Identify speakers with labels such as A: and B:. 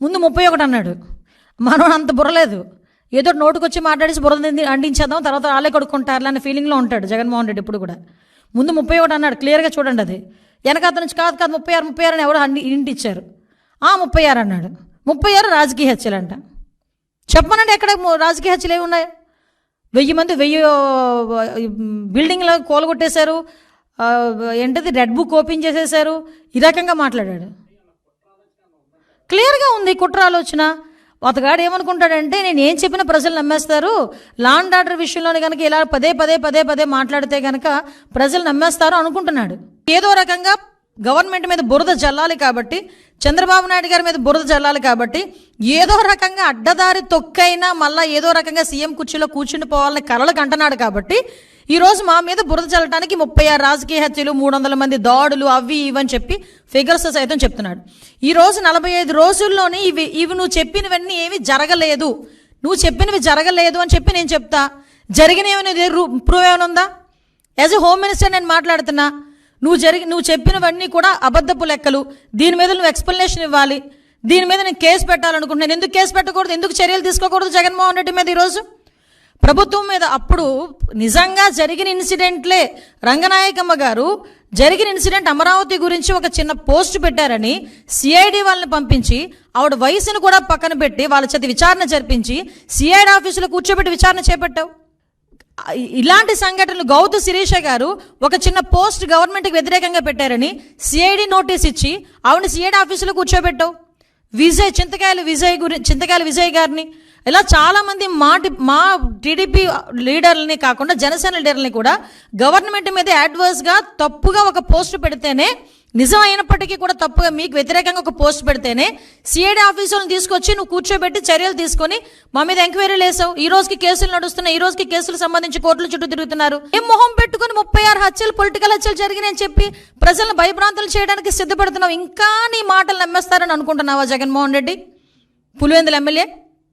A: ముందు 31 అన్నాడు. మనోడు అంత బుర్రలేదు, ఏదో నోటుకొచ్చి మాట్లాడేసి బుర్ర అంటించేద్దాం, తర్వాత వాళ్ళే కొడుకుంటారు అనే ఫీలింగ్లో ఉంటాడు జగన్మోహన్ రెడ్డి ఇప్పుడు కూడా. ముందు 31 అన్నాడు, క్లియర్గా చూడండి. అది వెనకాత నుంచి కాదు 36 అని ఎవరు ఇంటి ఇచ్చారు. 36 అన్నాడు. 36 రాజకీయ హత్యలు అంట. చెప్పమనండి, ఎక్కడ రాజకీయ హత్యలు ఏమి ఉన్నాయి? 1000 మంది 1000 బిల్డింగ్లో కూలగొట్టేశారు, ఏంటది రెడ్ బుక్ ఓపెన్ చేసేశారు, ఈ రకంగా మాట్లాడాడు. క్లియర్గా ఉంది కుట్ర ఆలోచన. అతగాడు ఏమనుకుంటాడంటే, నేను ఏం చెప్పినా ప్రజలు నమ్మేస్తారు, లా అండ్ ఆర్డర్ విషయంలోనే కనుక ఇలా పదే మాట్లాడితే కనుక ప్రజలు నమ్మేస్తారు అనుకుంటున్నాడు. ఏదో రకంగా గవర్నమెంట్ మీద బురద జల్లాలి కాబట్టి, చంద్రబాబు నాయుడు గారి మీద బురద జల్లాలి కాబట్టి, ఏదో రకంగా అడ్డదారి తొక్కైనా మళ్ళీ ఏదో రకంగా సీఎం కుర్చీలో కూర్చుని పోవాలని కలలకు అంటున్నాడు కాబట్టి, ఈరోజు మా మీద బురద చల్లడానికి 36 రాజకీయ హత్యలు, 300 మంది దాడులు, అవి ఇవని చెప్పి ఫిగర్స్ సైతం చెప్తున్నాడు. ఈరోజు 45 రోజుల్లోనే ఇవి నువ్వు చెప్పినవన్నీ ఏమీ జరగలేదు, నువ్వు చెప్పినవి జరగలేదు అని చెప్పి నేను చెప్తా. జరిగినవి ప్రూవ్ ఏమైనా ఉందా? యాజ్ ఎ హోమ్ మినిస్టర్ నేను మాట్లాడుతున్నా. నువ్వు చెప్పినవన్నీ కూడా అబద్ధపు లెక్కలు. దీని మీద నువ్వు ఎక్స్ప్లెనేషన్ ఇవ్వాలి. దీని మీద నేను కేసు పెట్టాలనుకుంటున్నాను. ఎందుకు కేసు పెట్టకూడదు, ఎందుకు చర్యలు తీసుకోకూడదు జగన్మోహన్ రెడ్డి మీద ఈరోజు ప్రభుత్వం మీద? అప్పుడు నిజంగా జరిగిన ఇన్సిడెంట్లే, రంగనాయకమ్మ గారు జరిగిన ఇన్సిడెంట్ అమరావతి గురించి ఒక చిన్న పోస్ట్ పెట్టారని సిఐడి వాళ్ళని పంపించి, ఆవిడ వయసును కూడా పక్కన పెట్టి వాళ్ళ చేత విచారణ జరిపించి సిఐడి ఆఫీసులో కూర్చోబెట్టి విచారణ చేపట్టావు. ఇలాంటి సంఘటనలు గౌతు శిరీష గారు ఒక చిన్న పోస్ట్ గవర్నమెంట్కి వ్యతిరేకంగా పెట్టారని సిఐడి నోటీస్ ఇచ్చి ఆవిడ సిఐడి ఆఫీసులో కూర్చోబెట్టావు. చింతకాయల విజయ్ గారిని, ఇలా చాలామంది మా టీడీపీ లీడర్లని కాకుండా జనసేన లీడర్లని కూడా గవర్నమెంట్ మీద యాడ్వర్స్గా తప్పుగా ఒక పోస్ట్ పెడితేనే, నిజం అయినప్పటికీ కూడా తప్పుగా మీకు వ్యతిరేకంగా ఒక పోస్ట్ పెడితేనే సిఐడి ఆఫీసులను తీసుకొచ్చి నువ్వు కూర్చోబెట్టి చర్యలు తీసుకొని మా మీద ఎంక్వైరీలు వేసావు. ఈ రోజుకి కేసులు నడుస్తున్నాయి, ఈ రోజుకి కేసులు సంబంధించి కోర్టుల చుట్టూ తిరుగుతున్నారు. ఏం మొహం పెట్టుకుని 36 హత్యలు, పొలిటికల్ హత్యలు జరిగినాయని చెప్పి ప్రజలను భయభ్రాంతులు చేయడానికి సిద్ధపడుతున్నావు. ఇంకా నీ మాటలు నమ్మేస్తారని అనుకుంటున్నావా జగన్మోహన్ రెడ్డి, పులివెందుల ఎమ్మెల్యే?